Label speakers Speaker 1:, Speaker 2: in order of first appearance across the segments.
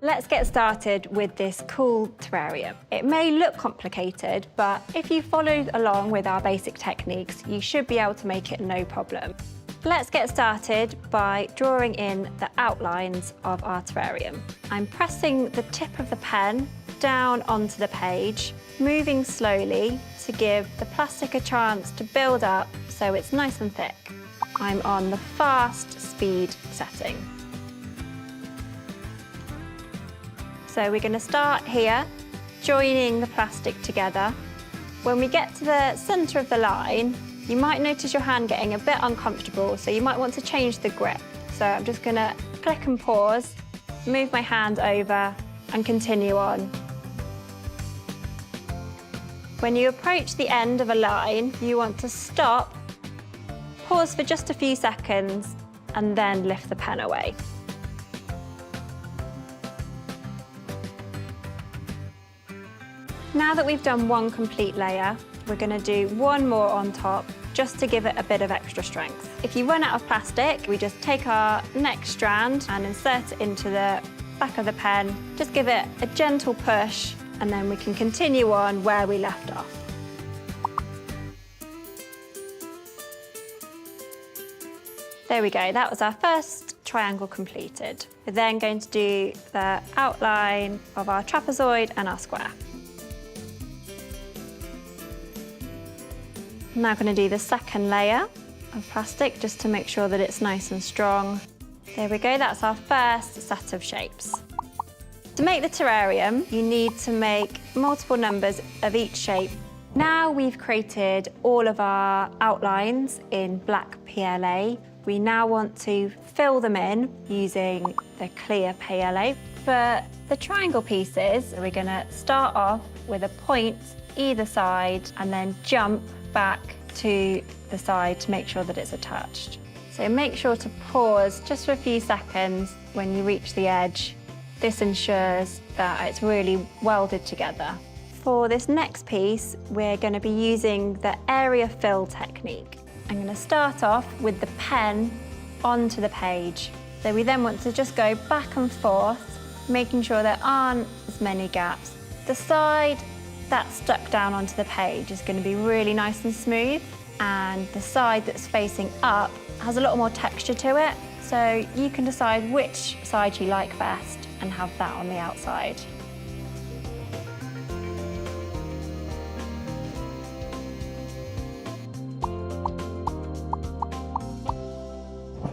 Speaker 1: Let's get started with this cool terrarium. It may look complicated, but if you followed along with our basic techniques, you should be able to make it no problem. Let's get started by drawing in the outlines of our terrarium. I'm pressing the tip of the pen down onto the page, moving slowly to give the plastic a chance to build up so it's nice and thick. I'm on the fast speed setting. So we're going to start here, joining the plastic together. When we get to the centre of the line, you might notice your hand getting a bit uncomfortable, so you might want to change the grip. So I'm just going to click and pause, move my hand over and continue on. When you approach the end of a line, you want to stop, pause for just a few seconds and then lift the pen away. Now that we've done one complete layer, we're going to do one more on top just to give it a bit of extra strength. If you run out of plastic, we just take our next strand and insert it into the back of the pen. Just give it a gentle push and then we can continue on where we left off. There we go, that was our first triangle completed. We're then going to do the outline of our trapezoid and our square. I'm now going to do the second layer of plastic just to make sure that it's nice and strong. There we go, that's our first set of shapes. To make the terrarium, you need to make multiple numbers of each shape. Now we've created all of our outlines in black PLA. We now want to fill them in using the clear PLA. For the triangle pieces, we're going to start off with a point either side and then jump back to the side to make sure that it's attached. So make sure to pause just for a few seconds when you reach the edge. This ensures that it's really welded together. For this next piece, we're going to be using the area fill technique. I'm going to start off with the pen onto the page. So we then want to just go back and forth, making sure there aren't as many gaps. The side that's stuck down onto the page is going to be really nice and smooth, and the side that's facing up has a lot more texture to it, so you can decide which side you like best and have that on the outside.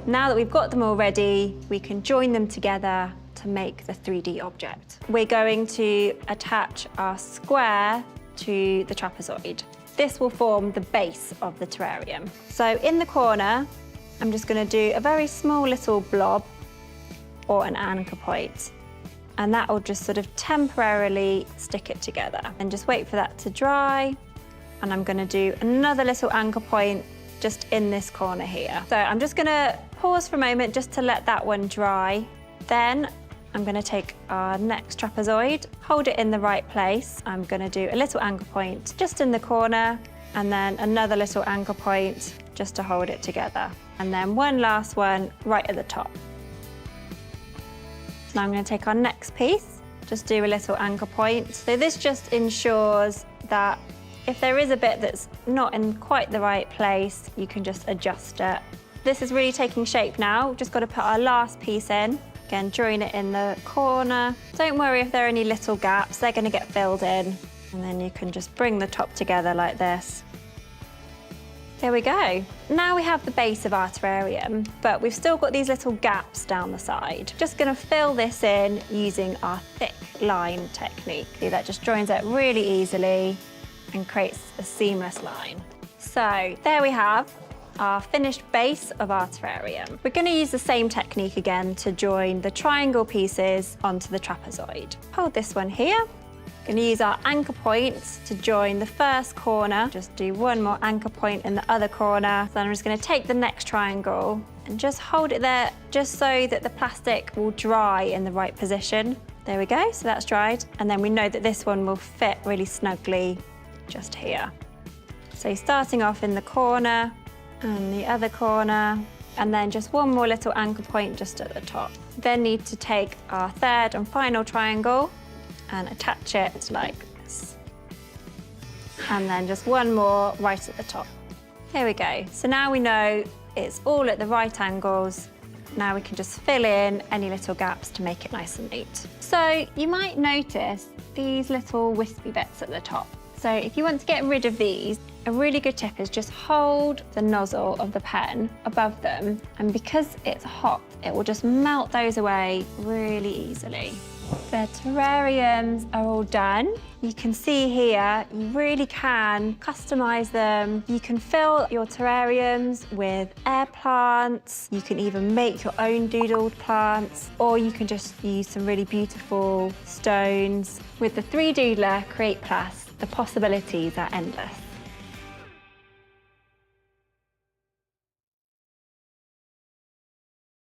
Speaker 1: Now that we've got them all ready, we can join them together to make the 3D object. We're going to attach our square to the trapezoid. This will form the base of the terrarium. So in the corner, I'm just going to do a very small little blob or an anchor point, and that will just sort of temporarily stick it together. And just wait for that to dry, and I'm going to do another little anchor point just in this corner here. So I'm just going to pause for a moment just to let that one dry. Then I'm going to take our next trapezoid, hold it in the right place. I'm going to do a little anchor point just in the corner, and then another little anchor point just to hold it together. And then one last one right at the top. So now I'm going to take our next piece, just do a little anchor point. So this just ensures that if there is a bit that's not in quite the right place, you can just adjust it. This is really taking shape now. We've just got to put our last piece in. Again, join it in the corner. Don't worry if there are any little gaps, they're going to get filled in. And then you can just bring the top together like this. There we go. Now we have the base of our terrarium, but we've still got these little gaps down the side. Just going to fill this in using our thick line technique. See, that just joins it really easily and creates a seamless line. So there we have our finished base of our terrarium. We're going to use the same technique again to join the triangle pieces onto the trapezoid. Hold this one here. Going to use our anchor points to join the first corner. Just do one more anchor point in the other corner. Then I'm just going to take the next triangle and just hold it there just so that the plastic will dry in the right position. There we go, so that's dried. And then we know that this one will fit really snugly just here. So starting off in the corner and the other corner, and then just one more little anchor point just at the top. Then need to take our third and final triangle and attach it like this. And then just one more right at the top. Here we go. So now we know it's all at the right angles. Now we can just fill in any little gaps to make it nice and neat. So you might notice these little wispy bits at the top. So if you want to get rid of these, a really good tip is just hold the nozzle of the pen above them, and because it's hot, it will just melt those away really easily. The terrariums are all done. You can see here, you really can customize them. You can fill your terrariums with air plants. You can even make your own doodled plants, or you can just use some really beautiful stones. With the 3Doodler Create Plus, the possibilities are endless.